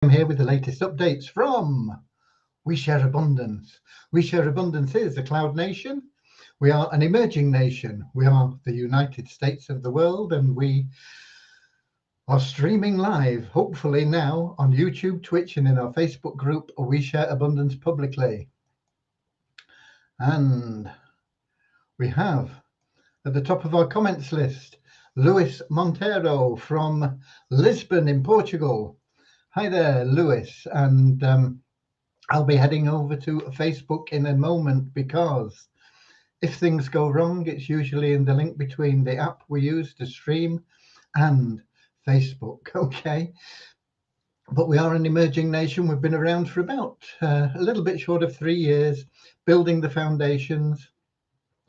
I'm here with the latest updates from We Share Abundance. We Share Abundance is a cloud nation. We are an emerging nation. We are the United States of the world, and we are streaming live, hopefully now, on YouTube, Twitch, and in our Facebook group, We Share Abundance Publicly. And we have at the top of our comments list, Luis Monteiro from Lisbon in Portugal. Hi there, Luis. And I'll be heading over to Facebook in a moment, because if things go wrong, it's usually in the link between the app we use to stream and Facebook. Okay. But we are an emerging nation. We've been around for about a little bit short of 3 years, building the foundations.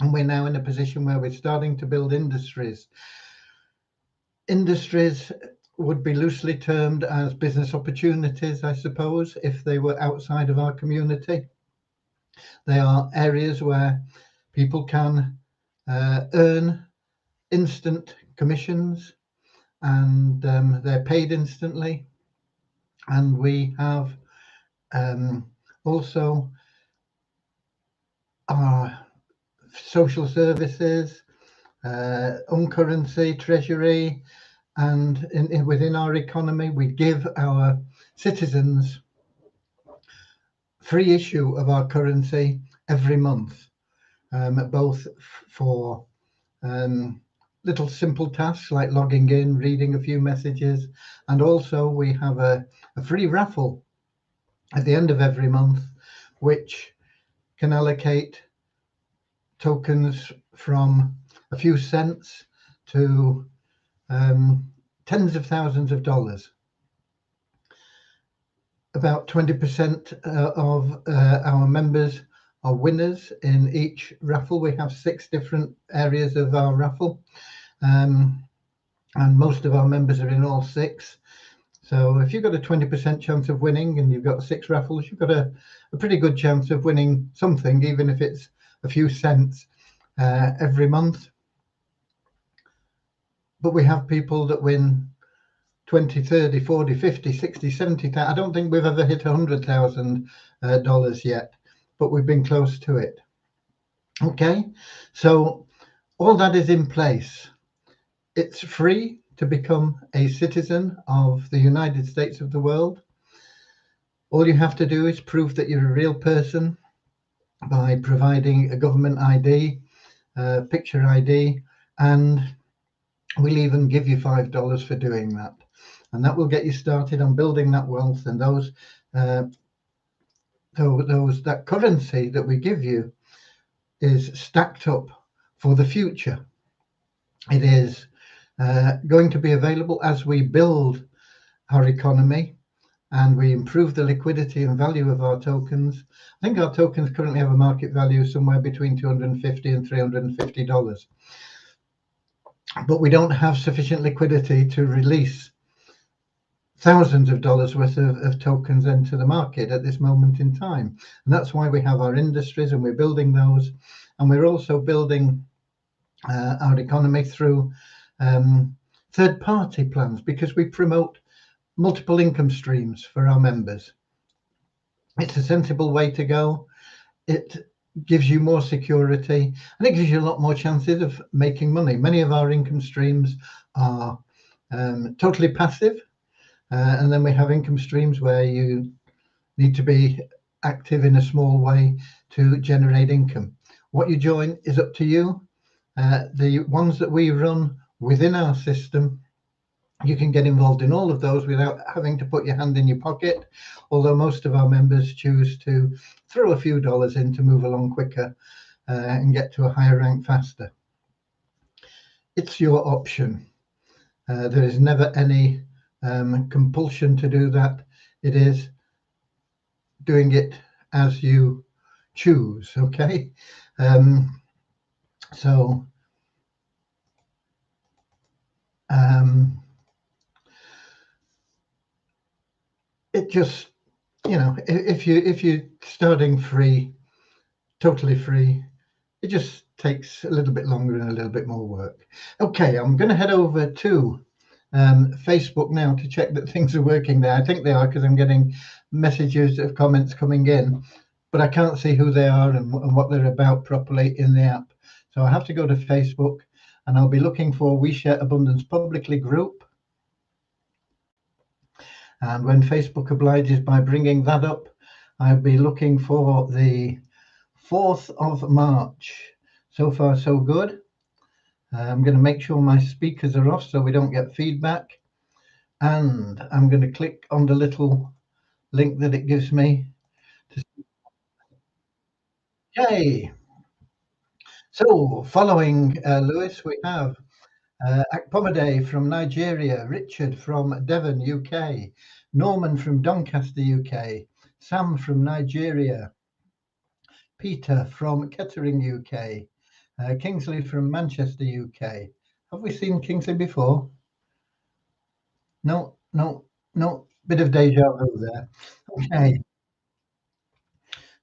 And we're now in a position where we're starting to build industries. Industries would be loosely termed as business opportunities, I suppose, if they were outside of our community. They are areas where people can earn instant commissions, and they're paid instantly. And we have also our social services, own currency, treasury, and within our economy, we give our citizens free issue of our currency every month, both for little simple tasks like logging in, reading a few messages, and also we have a free raffle at the end of every month, which can allocate tokens from a few cents to tens of thousands of dollars. About 20% of our members are winners in each raffle. We have 6 different areas of our raffle, and most of our members are in all 6. So if you've got a 20% chance of winning and you've got 6 raffles, you've got a pretty good chance of winning something, even if it's a few cents every month. But we have people that win 20, 30, 40, 50, 60, 70. I don't think we've ever hit $100,000 yet, but we've been close to it. Okay, so all that is in place. It's free to become a citizen of the United States of the world. All you have to do is prove that you're a real person by providing a government ID, picture ID, and we'll even give you $5 for doing that. And that will get you started on building that wealth, and that currency that we give you is stacked up for the future. It is going to be available as we build our economy and we improve the liquidity and value of our tokens. I think our tokens currently have a market value somewhere between $250 and $350. But we don't have sufficient liquidity to release thousands of dollars worth of tokens into the market at this moment in time. And that's why we have our industries, and we're building those. And we're also building our economy through third-party plans, because we promote multiple income streams for our members. It's a sensible way to go. It gives you more security, and it gives you a lot more chances of making money. Many of our income streams are totally passive, and then we have income streams where you need to be active in a small way to generate income. What you join is up to you. The ones that we run within our system, you can get involved in all of those without having to put your hand in your pocket, although most of our members choose to throw a few dollars in to move along quicker and get to a higher rank faster. It's your option. There is never any compulsion to do that. It is doing it as you choose. Okay, it just, if you're starting free, totally free, it just takes a little bit longer and a little bit more work. Okay, I'm going to head over to Facebook now to check that things are working there. I think they are, because I'm getting messages of comments coming in, but I can't see who they are and what they're about properly in the app. So I have to go to Facebook, and I'll be looking for We Share Abundance Publicly group. And when Facebook obliges by bringing that up, I'll be looking for the 4th of March. So far, so good. I'm going to make sure my speakers are off so we don't get feedback. And I'm going to click on the little link that it gives me. Yay! So following Lewis, we have Akpomade from Nigeria, Richard from Devon, UK, Norman from Doncaster, UK, Sam from Nigeria, Peter from Kettering, UK, Kingsley from Manchester, UK. Have we seen Kingsley before? No. Bit of deja vu there. Okay.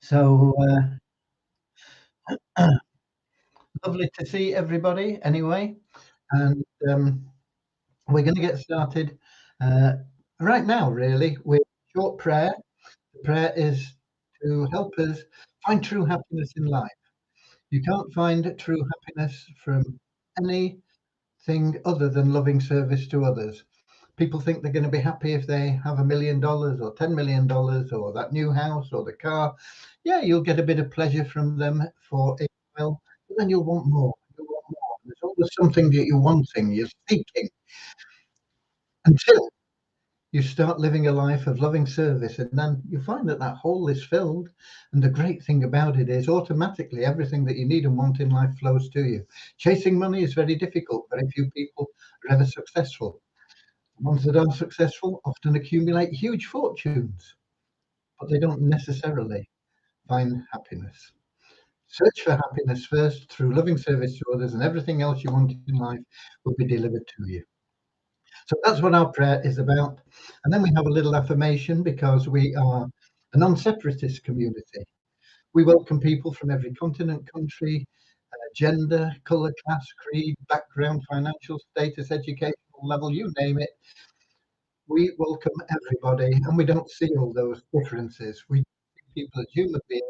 So lovely to see everybody anyway. And we're going to get started right now, really, with a short prayer. The prayer is to help us find true happiness in life. You can't find true happiness from anything other than loving service to others. People think they're going to be happy if they have $1 million or $10 million or that new house or the car. Yeah, you'll get a bit of pleasure from them for a while, but then you'll want more. You'll want more. There's always something that you're wanting, you're seeking, until you start living a life of loving service, and then you find that that hole is filled. And the great thing about it is automatically everything that you need and want in life flows to you. Chasing money is very difficult. Very few people are ever successful. The ones that are successful often accumulate huge fortunes, but they don't necessarily find happiness. Search for happiness first through loving service to others, and everything else you want in life will be delivered to you. So that's what our prayer is about. And then we have a little affirmation, because we are a non-separatist community. We welcome people from every continent, country, gender, colour, class, creed, background, financial status, educational level, you name it. We welcome everybody, and we don't see all those differences. We see people as human beings,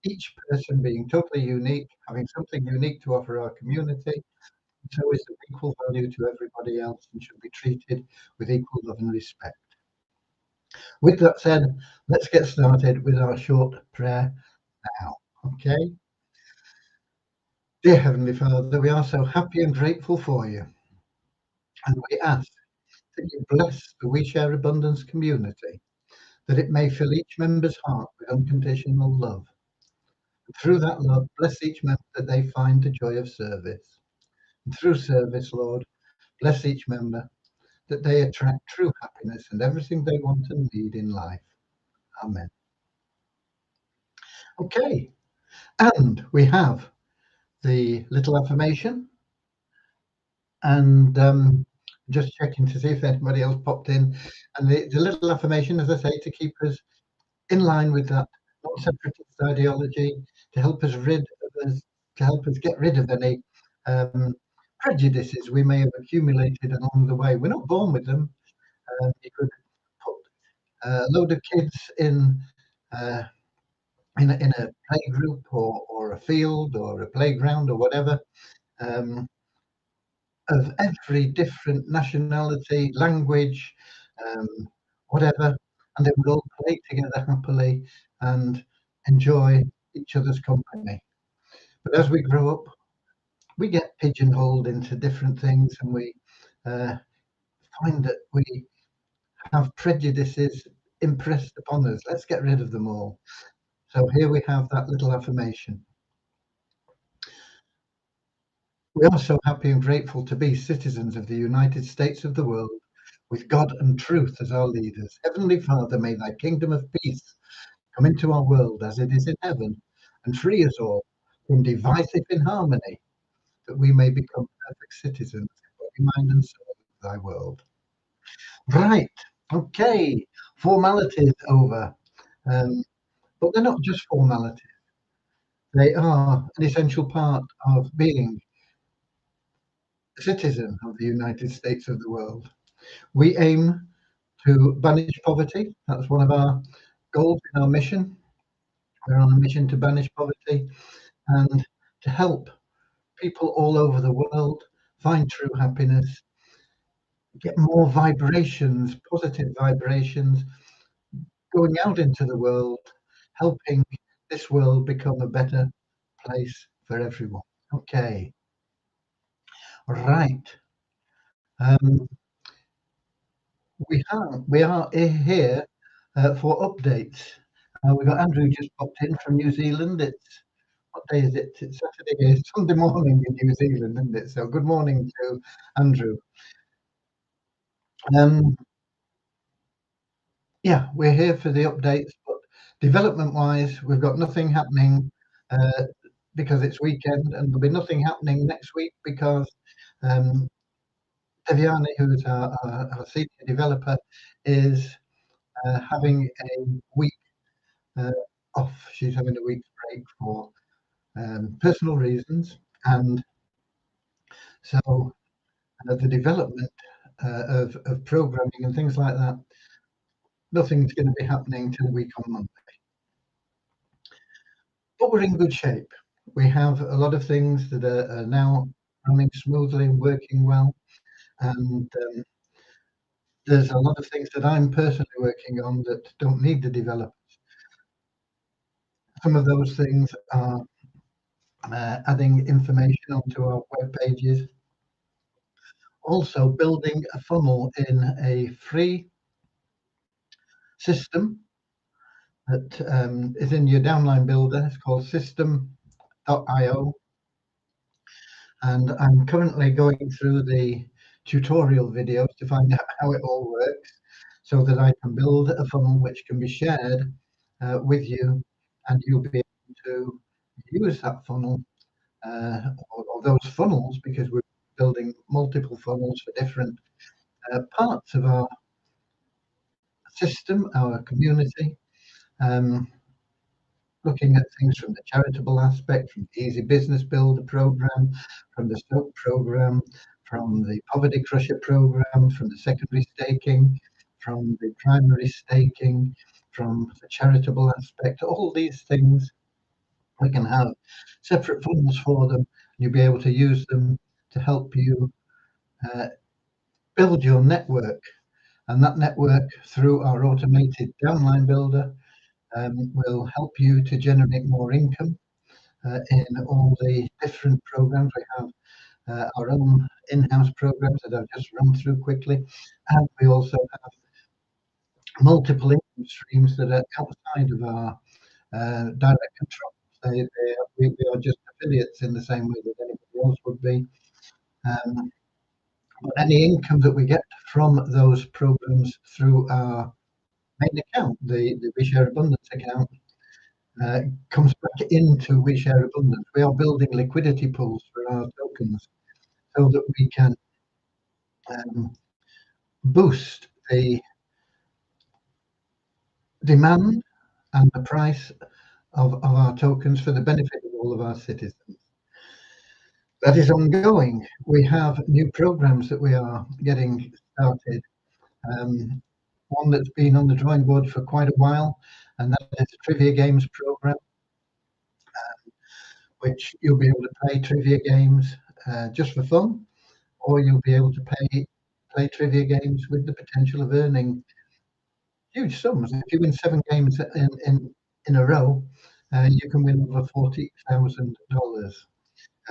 each person being totally unique, having something unique to offer our community. So is of equal value to everybody else and should be treated with equal love and respect. With that said, let's get started with our short prayer now. Okay? Dear Heavenly Father, we are so happy and grateful for you. And we ask that you bless the We Share Abundance community, that it may fill each member's heart with unconditional love. And through that love, bless each member that they find the joy of service. And through service, Lord, bless each member that they attract true happiness and everything they want and need in life. Amen. Okay, and we have the little affirmation, and just checking to see if anybody else popped in. And the little affirmation, as I say, to keep us in line with that non-separatist ideology, to help us get rid of any prejudices we may have accumulated along the way. We're not born with them. You could put a load of kids in a play group or a field or a playground or whatever, of every different nationality, language, um, whatever, and they would all play together happily and enjoy each other's company. But as we grow up, we get pigeonholed into different things, and we find that we have prejudices impressed upon us. Let's get rid of them all. So here we have that little affirmation. We are so happy and grateful to be citizens of the United States of the world, with God and truth as our leaders. Heavenly Father, may thy kingdom of peace come into our world as it is in heaven, and free us all from divisive inharmony, that we may become perfect citizens of body, mind, and soul of thy world. Right, okay, formalities over. But they're not just formalities. They are an essential part of being citizen of the United States of the world. We aim to banish poverty. That's one of our goals in our mission. We're on a mission to banish poverty and to help people all over the world find true happiness, get more vibrations, positive vibrations going out into the world, helping this world become a better place for everyone. Okay, right. Um, we are here for updates. We've got Andrew just popped in from New Zealand. It's what day is it? It's Saturday. It's Sunday morning in New Zealand, isn't it? So good morning to Andrew. Um, yeah, we're here for the updates, but development-wise, we've got nothing happening uh, because it's weekend, and there'll be nothing happening next week because um, Devyani, who's our senior developer, is having a week uh, off. She's having a week's break for personal reasons, and so the development of programming and things like that, nothing's going to be happening till a week on Monday. But we're in good shape. We have a lot of things that are now running smoothly and working well, and there's a lot of things that I'm personally working on that don't need the developers. Some of those things are adding information onto our web pages, also building a funnel in a free system that is in your downline builder. It's called system.io, and I'm currently going through the tutorial videos to find out how it all works so that I can build a funnel which can be shared with you, and you'll be able to use that funnel or those funnels, because we're building multiple funnels for different parts of our system, our community, um, looking at things from the charitable aspect, from the Easy Business Builder program, from the STOKE program, from the Poverty Crusher program, from the secondary staking, from the primary staking, from the charitable aspect. All these things, we can have separate funnels for them. You'll be able to use them to help you uh, build your network, and that network through our automated downline builder will help you to generate more income in all the different programs. We have our own in-house programs that I've just run through quickly, and we also have multiple income streams that are outside of our direct control. We are just affiliates in the same way that anybody else would be. Um, but any income that we get from those programs through our main account, the We Share Abundance account, comes back into We Share Abundance. We are building liquidity pools for our tokens so that we can um, boost the demand and the price of our tokens for the benefit of all of our citizens. That is ongoing. We have new programs that we are getting started. Um, one that's been on the drawing board for quite a while, and that is the Trivia Games program, which you'll be able to play trivia games just for fun, or you'll be able to play trivia games with the potential of earning huge sums. If you win 7 games in a row, you can win over $40,000.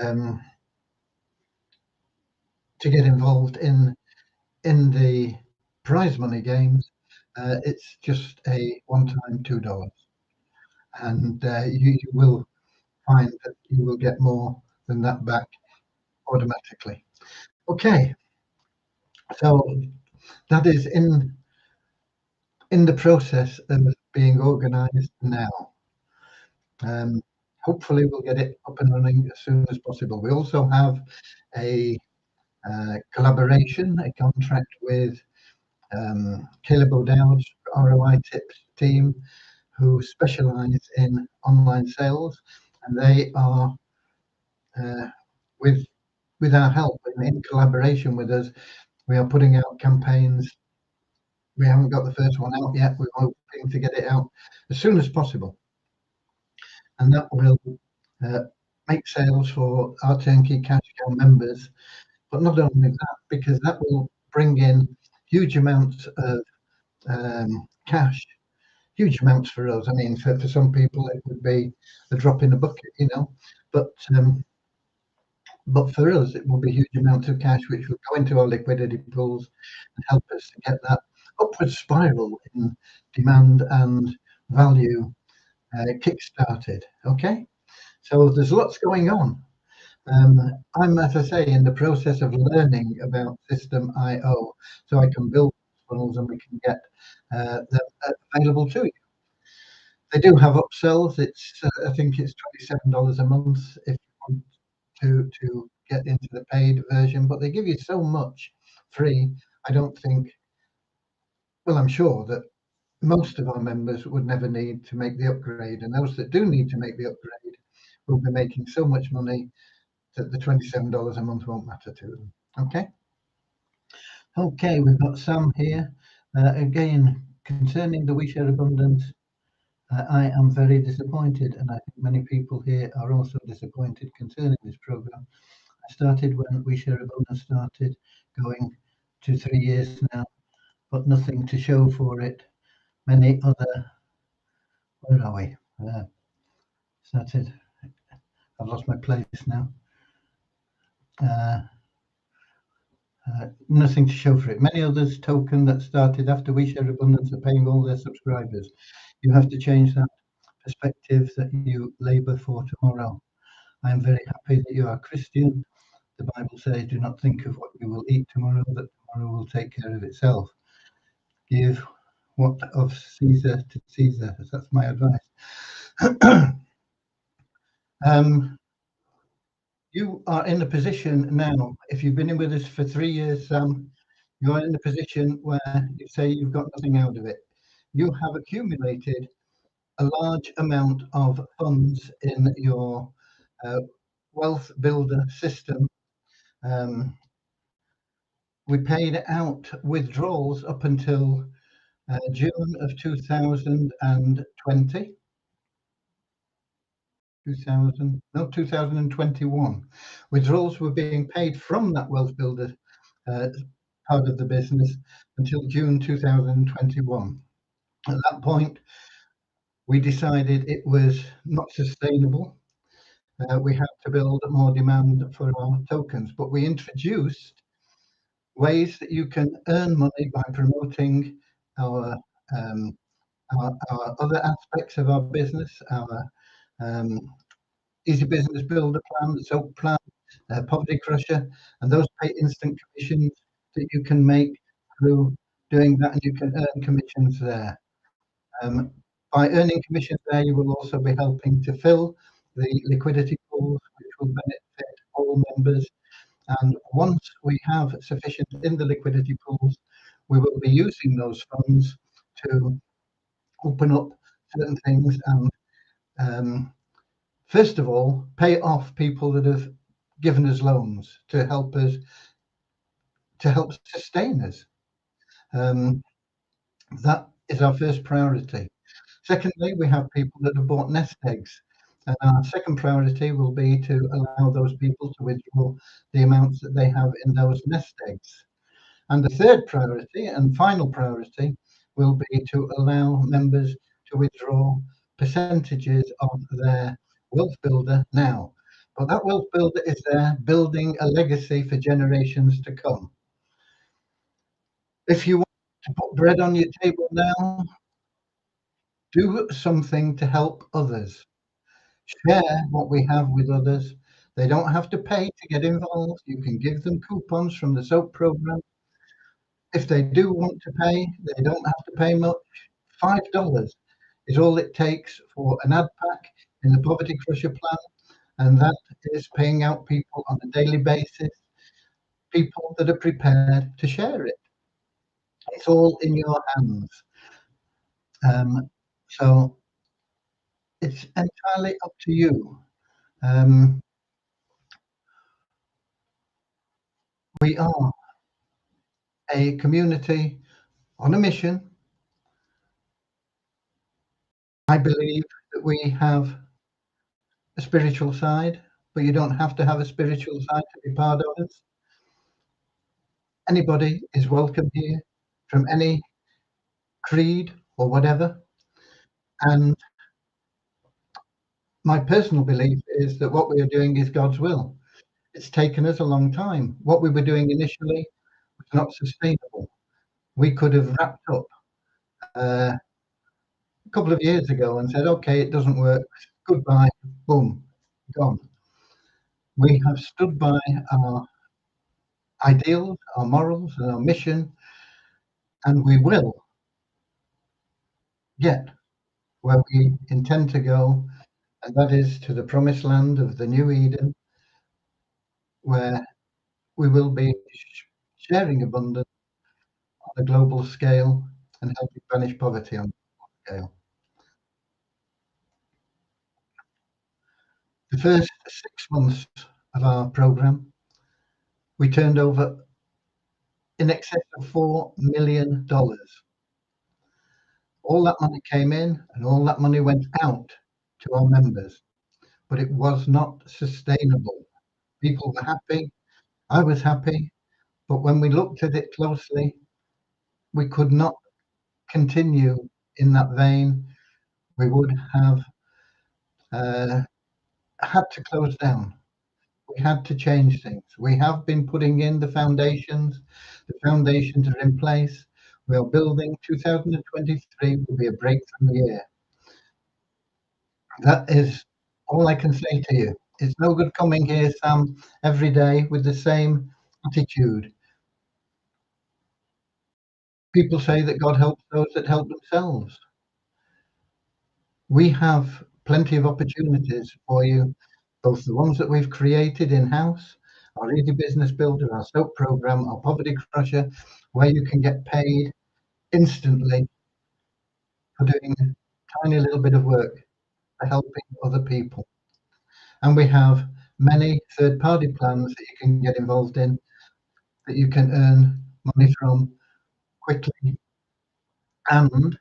Um, to get involved in the prize money games, it's just a one-time $2, and you will find that you will get more than that back automatically. Okay, so that is in the process of being organised now. Hopefully, we'll get it up and running as soon as possible. We also have a collaboration, a contract with Caleb O'Dowd's ROI Tips team, who specialise in online sales, and they are with with our help and in collaboration with us, we are putting out campaigns. We haven't got the first one out yet. We're hoping to get it out as soon as possible, and that will uh, make sales for our turnkey cash cow members. But not only that, because that will bring in huge amounts of cash, huge amounts for us. I mean, for some people, it would be a drop in a bucket, you know, but but for us, it will be huge amounts of cash which will go into our liquidity pools and help us to get that upward spiral in demand and value kick-started. Okay, so there's lots going on. I'm, as I say, in the process of learning about System IO, so I can build funnels and we can get them available to you. They do have upsells. It's I think it's $27 a month if you want to get into the paid version, but they give you so much free. I don't think. Well, I'm sure that most of our members would never need to make the upgrade, and those that do need to make the upgrade will be making so much money that the $27 a month won't matter to them. Okay. Okay, we've got Sam here. Again, concerning the WeShare Abundance, I am very disappointed, and I think many people here are also disappointed concerning this program. I started when WeShare Abundance started, going to 3 years now, but nothing to show for it. Many other, where are we? Started, I've lost my place now. Nothing to show for it. Many others token that started after WeShare Abundance are paying all their subscribers. You have to change that perspective that you labour for tomorrow. I am very happy that you are Christian. The Bible says, do not think of what you will eat tomorrow, that tomorrow will take care of itself. Give what of Caesar to Caesar. That's my advice. You are in a position now, if you've been in with us for 3 years, Sam, you're in a position where you say you've got nothing out of it. You have accumulated a large amount of funds in your wealth builder system. We paid out withdrawals up until June of 2020. 2021. Withdrawals were being paid from that wealth builder part of the business until June 2021. At that point, we decided it was not sustainable. We had to build more demand for our tokens, but we introduced ways that you can earn money by promoting our other aspects of our business, our Easy Business Builder plan, the Soap plan, Poverty Crusher, and those pay instant commissions that you can make through doing that, and you can earn commissions there. By earning commissions there, you will also be helping to fill the liquidity pools, which will benefit all members. And once we have sufficient in the liquidity pools, we will be using those funds to open up certain things and first of all, pay off people that have given us loans to help sustain us. That is our first priority. Secondly, we have people that have bought nest eggs. And our second priority will be to allow those people to withdraw the amounts that they have in those nest eggs. And the third priority and final priority will be to allow members to withdraw percentages of their wealth builder now. But that wealth builder is there building a legacy for generations to come. If you want to put bread on your table now, do something to help others. Share what we have with others. They don't have to pay to get involved. You can give them coupons from the SOAP program. If they do want to pay, they don't have to pay much. $5 is all it takes for an ad pack in the Poverty Crusher plan, and that is paying out people on a daily basis, people that are prepared to share it. It's all in your hands. So it's entirely up to you. We are a community on a mission. I believe that we have a spiritual side, but you don't have to have a spiritual side to be part of us. Anybody is welcome here from any creed or whatever. And my personal belief is that what we are doing is God's will. It's taken us a long time. What we were doing initially was not sustainable. We could have wrapped up a couple of years ago and said, okay, it doesn't work. Goodbye. Boom. Gone. We have stood by our ideals, our morals, and our mission, and we will get where we intend to go, and that is to the promised land of the new Eden, where we will be sharing abundance on a global scale and helping banish poverty on a global scale. The first 6 months of our program, we turned over in excess of $4 million. All that money came in and all that money went out to our members, but it was not sustainable. People were happy. I was happy. But when we looked at it closely, we could not continue in that vein. We would have uh, had to close down. We had to change things. We have been putting in the foundations. The foundations are in place. We are building. 2023 will be a breakthrough year. That is all I can say to you. It's no good coming here, Sam, every day with the same attitude. People say that God helps those that help themselves. We have plenty of opportunities for you, both the ones that we've created in-house, our Easy Business Builder, our SOAP program, our Poverty Crusher, where you can get paid instantly for doing a tiny little bit of work for helping other people. And we have many third-party plans that you can get involved in, that you can earn money from quickly. And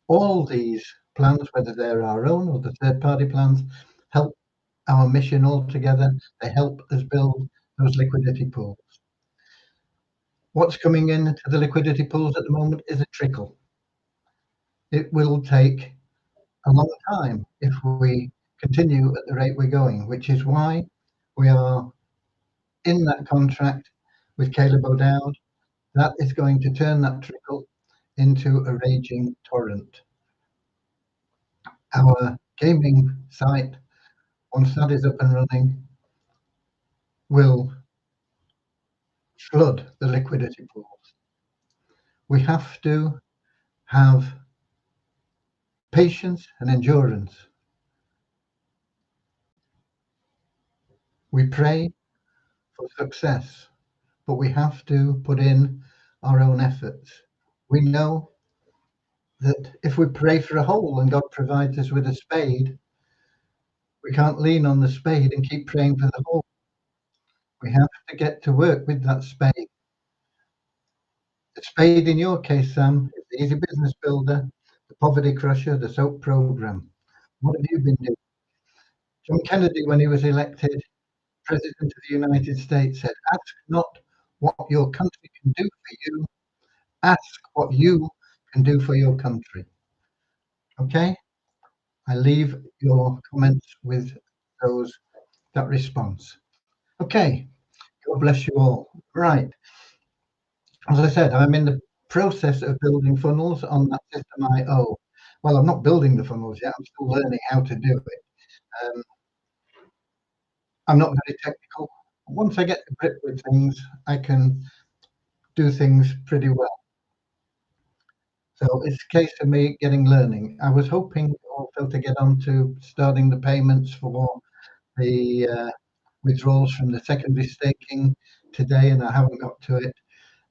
all these plans, whether they're our own or the third-party plans, help our mission altogether. They help us build those liquidity pools. What's coming into the liquidity pools at the moment is a trickle. It will take a long time if we continue at the rate we're going, which is why we are in that contract with Caleb O'Dowd. That is going to turn that trickle into a raging torrent. Our gaming site, once that is up and running, will flood the liquidity pools. We have to have patience and endurance. We pray for success, but we have to put in our own efforts. We know that if we pray for a hole and God provides us with a spade, we can't lean on the spade and keep praying for the hole. We have to get to work with that spade. The spade in your case, Sam, is the Easy Business Builder, the Poverty Crusher, the SOAP program. What have you been doing? John Kennedy, when he was elected President of the United States, said, ask not what your country can do for you, ask what you can do for your country. Okay? I leave your comments with that response. Okay. God bless you all. Right. As I said, I'm in the process of building funnels on that system IO. Well, I'm not building the funnels yet. I'm still learning how to do it. I'm not very technical. Once I get to grip with things, I can do things pretty well. So it's a case of me getting learning. I was hoping also to get on to starting the payments for the withdrawals from the secondary staking today, and I haven't got to it.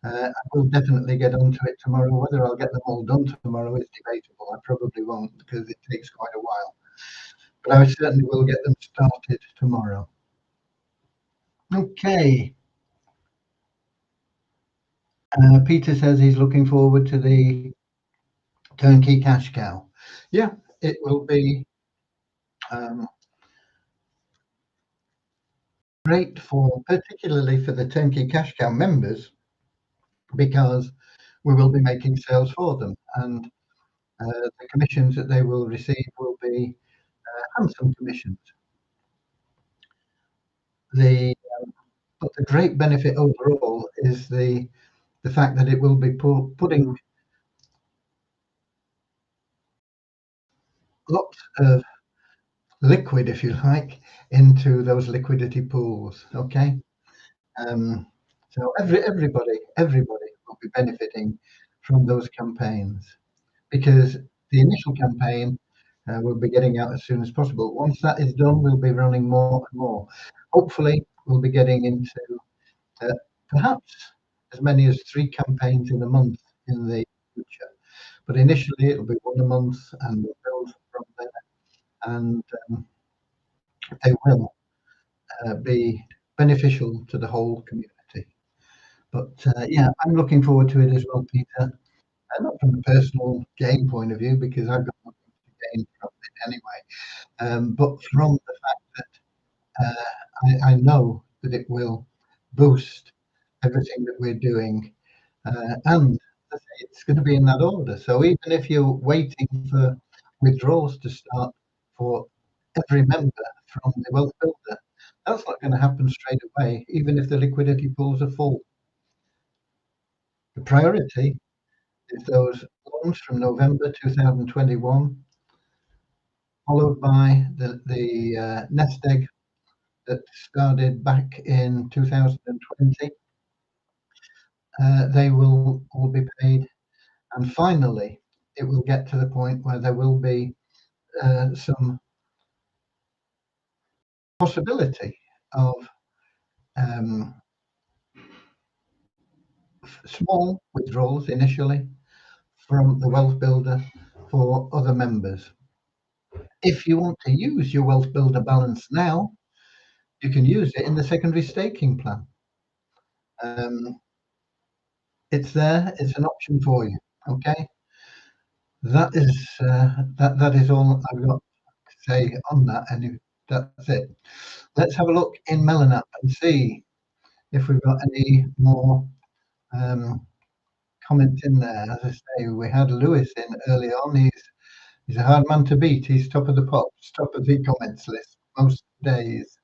I will definitely get onto it tomorrow. Whether I'll get them all done tomorrow is debatable. I probably won't because it takes quite a while. But I certainly will get them started tomorrow. Okay. Peter says he's looking forward to the turnkey cash cow. Yeah, it will be um, great for, particularly for the turnkey cash cow members, because we will be making sales for them, and the commissions that they will receive will be handsome commissions. The but the great benefit overall is the fact that it will be putting lots of liquid, if you like, into those liquidity pools. Okay, um, so everybody will be benefiting from those campaigns, because the initial campaign will be getting out as soon as possible. Once that is done, we'll be running more and more. Hopefully, we'll be getting into uh, perhaps as many as 3 campaigns in a month in the future. But initially, it'll be one a month, and we'll build from there, and they will be beneficial to the whole community. But yeah, I'm looking forward to it as well, Peter. Not from a personal gain point of view, because I've got nothing to gain from it anyway, but from the fact that I know that it will boost everything that we're doing, and as I say, it's going to be in that order. So even if you're waiting for withdrawals to start for every member from the Wealth Builder, that's not going to happen straight away, even if the liquidity pools are full. The priority is those loans from November 2021, followed by the nest egg that started back in 2020. They will all be paid, and finally, it will get to the point where there will be some possibility of um, small withdrawals initially from the Wealth Builder for other members. If you want to use your Wealth Builder balance now, you can use it in the secondary staking plan. Um, it's there. It's an option for you. Okay, that is all I've got to say on that, and that's it. Let's have a look in Melon and see if we've got any more um, comments in there. As I say, we had Lewis in early on. He's a hard man to beat. He's top of the pops, top of the comments list most days.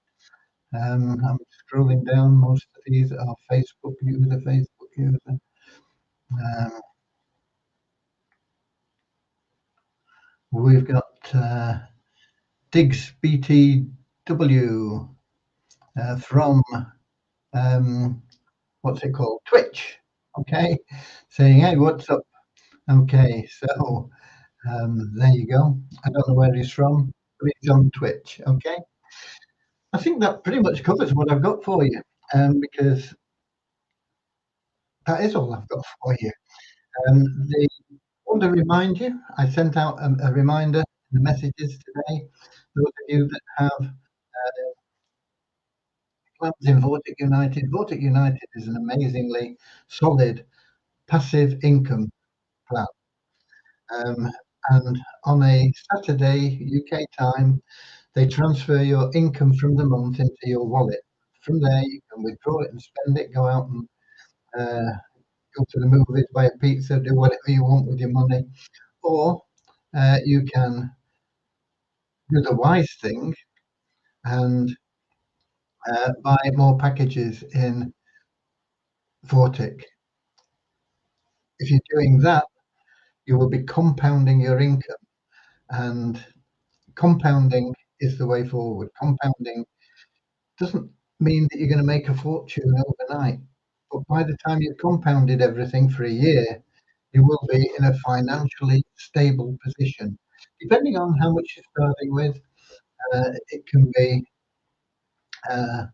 I'm scrolling down. Most of these are Facebook user, Facebook user. Um, we've got Diggs BTW from what's it called? Twitch. Okay, saying, hey, what's up? Okay, so there you go. I don't know where he's from, but he's on Twitch. Okay, I think that pretty much covers what I've got for you, because that is all I've got for you. The I want to remind you, I sent out a reminder in the messages today. Those of you that have plans in Vortic United, Vortic United is an amazingly solid passive income plan. Um, and on a Saturday UK time, they transfer your income from the month into your wallet. From there, you can withdraw it and spend it, go out and go to the movies, buy a pizza, do whatever you want with your money. Or you can do the wise thing and buy more packages in Vortic. If you're doing that, you will be compounding your income, and compounding is the way forward. Compounding doesn't mean that you're going to make a fortune overnight, but by the time you've compounded everything for a year, you will be in a financially stable position. Depending on how much you're starting with, it can be uh,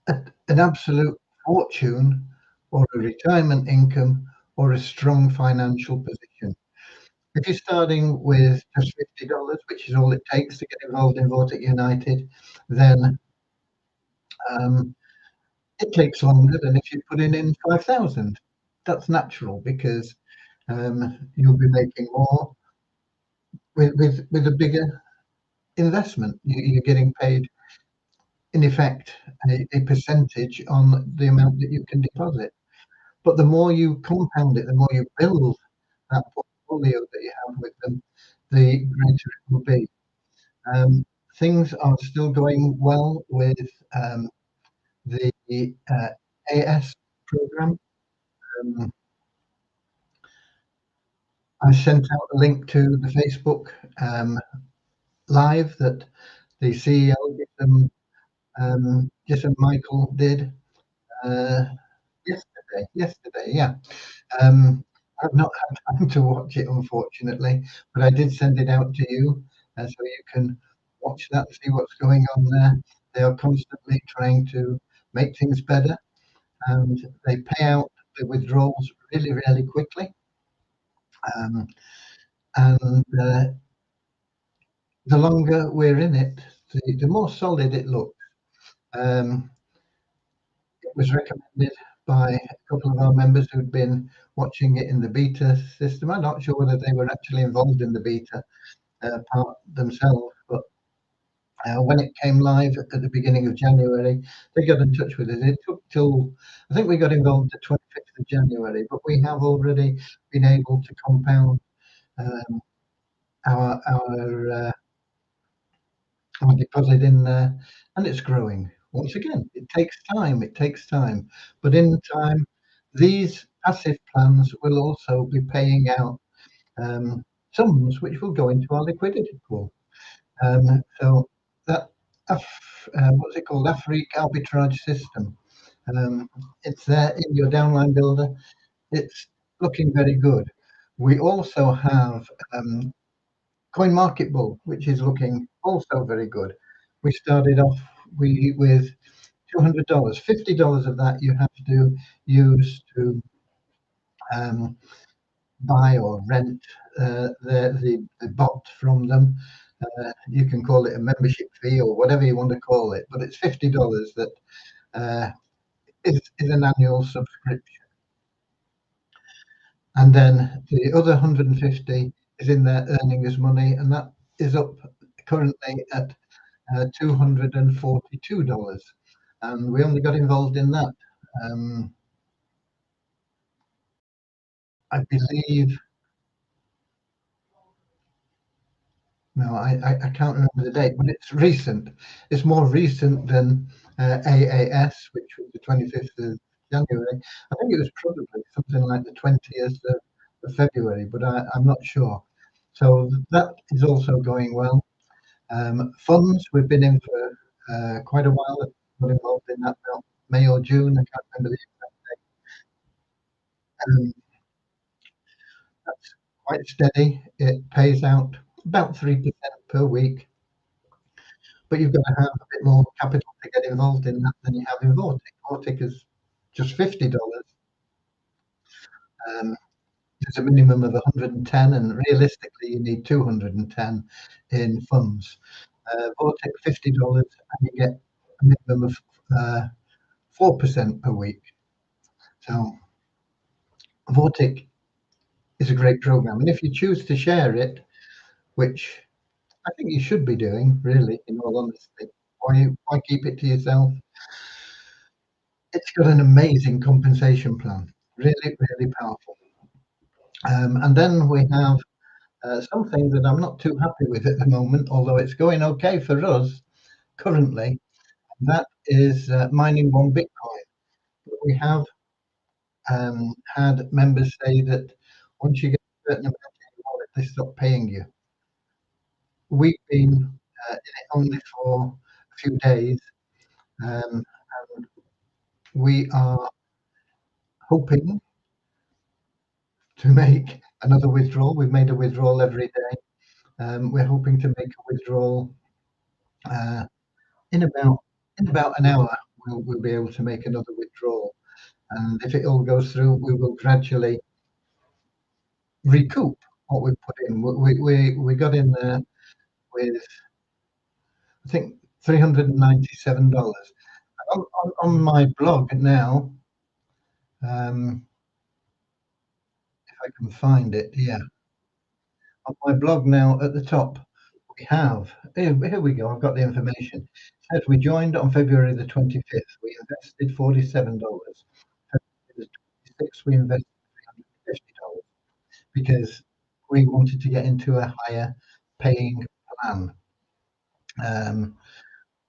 an absolute fortune, or a retirement income, or a strong financial position. If you're starting with just $50, which is all it takes to get involved in Vortic United, then um, It takes longer than if you put in 5,000. That's natural because you'll be making more with a bigger investment. You're getting paid, in effect, a percentage on the amount that you can deposit. But the more you compound it, the more you build that portfolio that you have with them, the greater it will be. Um, Things are still going well with um, the AS program. Um, I sent out a link to the Facebook live that the CEO, Jason Michael, did uh, yesterday. Yesterday, yeah. Um, I've not had time to watch it, unfortunately, but I did send it out to you, so you can watch that, see what's going on there. They are constantly trying to make things better, and they pay out the withdrawals really, really quickly. Um, and the longer we're in it, the more solid it looks. Um, it was recommended by a couple of our members who'd been watching it in the beta system. I'm not sure whether they were actually involved in the beta part themselves, but when it came live at the beginning of January, they got in touch with us. It took till, I think we got involved the 25th of January, but we have already been able to compound um, our deposit in there, and it's growing. Once again, it takes time. It takes time, but in time, these passive plans will also be paying out um, sums which will go into our liquidity pool. So that what's it called? Afrique arbitrage system. Um, it's there in your downline builder. It's looking very good. We also have Coin Market Bull, which is looking also very good. We started off with $200. $50 of that you have to use to um, buy or rent the bot from them. You can call it a membership fee or whatever you want to call it, but it's $50 that uh, is an annual subscription. And then the other 150 is in there earning us money, and that is up currently at $242. And we only got involved in that. Um, I believe, no, I can't remember the date, but it's recent. It's more recent than AAS, which was the 25th of January. I think it was probably something like the 20th of February, but I'm not sure. So that is also going well. Funds, we've been in for quite a while. Got involved in that about May or June. I can't remember the exact date. That's quite steady. It pays out about 3% per week, but you've got to have a bit more capital to get involved in that than you have in Vortic. Vortic is just $50. Um, there's a minimum of 110, and realistically, you need 210 in funds. Vortic $50, and you get a minimum of 4% per week. So Vortic is a great program, and if you choose to share it, which I think you should be doing, really, in all honesty. Why keep it to yourself? It's got an amazing compensation plan, really, really powerful. And then we have something that I'm not too happy with at the moment, although it's going okay for us currently. That is mining one Bitcoin. We have had members say that once you get a certain amount in your wallet, they stop paying you. We've been in it only for a few days, and we are hoping to make another withdrawal. We've made a withdrawal every day. We're hoping to make a withdrawal uh, in about an hour. We'll be able to make another withdrawal, and if it all goes through, we will gradually recoup what we put in. We got in there with, I think, $397. on my blog now, um, if I can find it, yeah, on my blog now at the top, we have, here we go, I've got the information. It says we joined on February the 25th. We invested $47. February the 26th, we invested $350 because we wanted to get into a higher paying plan. Um,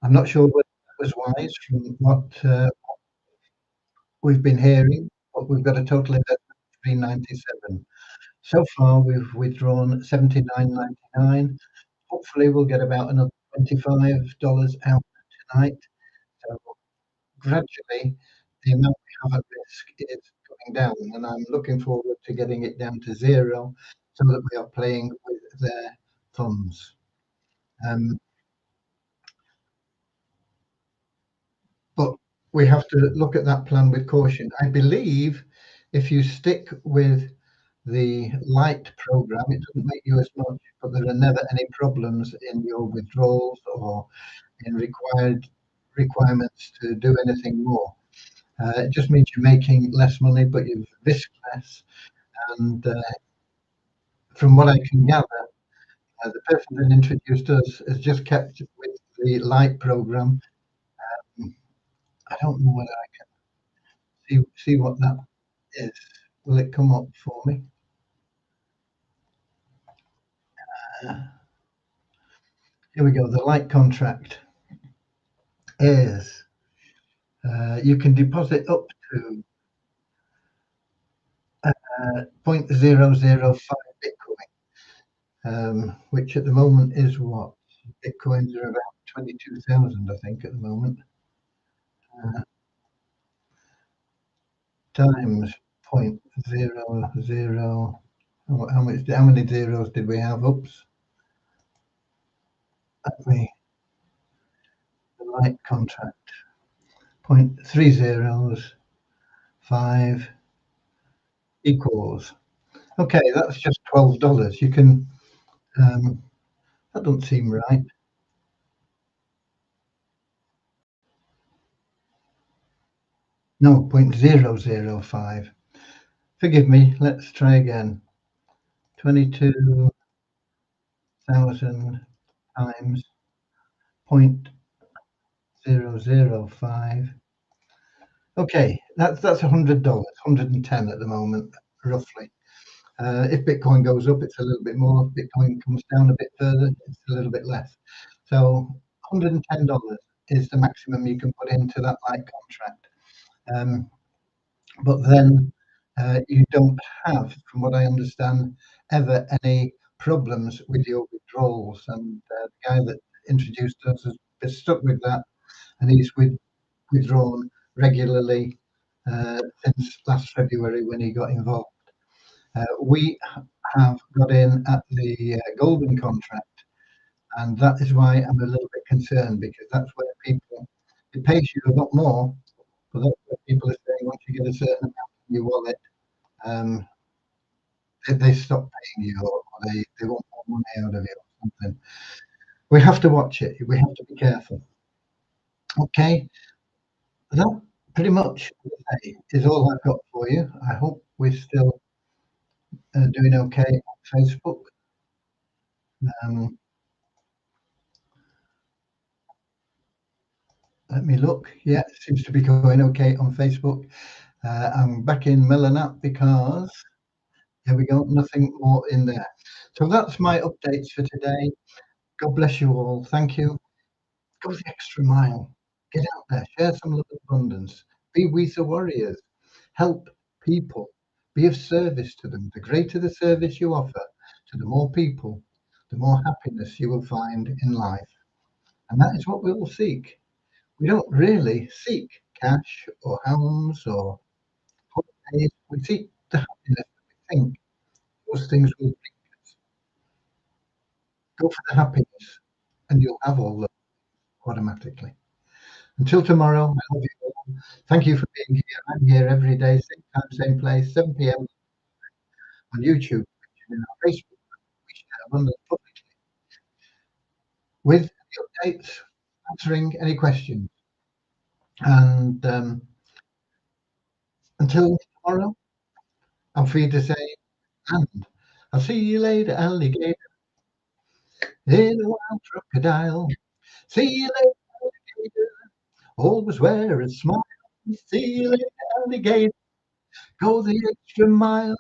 I'm not sure whether that was wise from what we've been hearing, but we've got a total investment of 397. So far, we've withdrawn 79.99. Hopefully, we'll get about another $25 out tonight. So gradually, the amount we have at risk is going down, and I'm looking forward to getting it down to zero so that we are playing with their funds. Um, but we have to look at that plan with caution. I believe if you stick with the light program, it doesn't make you as much, but there are never any problems in your withdrawals or in requirements to do anything more. It just means you're making less money, but you risk less. And from what I can gather, the person that introduced us has just kept with the light program. I don't know whether I can see what that is. Will it come up for me? Uh, Here we go. The light contract is you can deposit up to 0.005 Bitcoin, which at the moment is what? Bitcoins are about 22,000, I think, at the moment. Uh, Times 0.00. How many zeros did we have? Oops. The light contract. 0.305 equals. Okay, that's just $12. You can. That doesn't seem right. No, 0.005. Forgive me. Let's try again. 22,000 times 0.005. Okay, that's $100, 110 at the moment, roughly. If Bitcoin goes up, it's a little bit more. If Bitcoin comes down a bit further, it's a little bit less. So $110 is the maximum you can put into that light contract. But then you don't have, from what I understand, ever any problems with your withdrawals. And the guy that introduced us has been stuck with that, and he's withdrawn regularly since last February when he got involved. We have got in at the golden contract, and that is why I'm a little bit concerned because that's where people, it pays you a lot more, but that's where people are saying once you get a certain amount in your wallet, um, they stop paying you or they want more money out of you or something. We have to watch it. We have to be careful. Okay, that pretty much is all I've got for you. I hope we're still doing okay on Facebook. Um, Let me look. Yeah, it seems to be going okay on Facebook. I'm back in Melonap because there we go, nothing more in there. So that's my updates for today. God bless you all. Thank you. Go the extra mile. Get out there, share some love and abundance. Be we the warriors. Help people. Be of service to them. The greater the service you offer to the more people, the more happiness you will find in life. And that is what we all seek. We don't really seek cash or homes or holidays. We seek the happiness that we think those things will bring us. Go for the happiness and you'll have all that automatically. Until tomorrow, I love you all. Thank you for being here. I'm here every day, same time, same place, 7 p.m. on YouTube and in our Facebook. We share abundance publicly with the updates, answering any questions. And until tomorrow, I'm free to say, and I'll see you later, alligator, in a wild crocodile. See you later, alligator. Always wear a smile. See you later, alligator. Go the extra mile.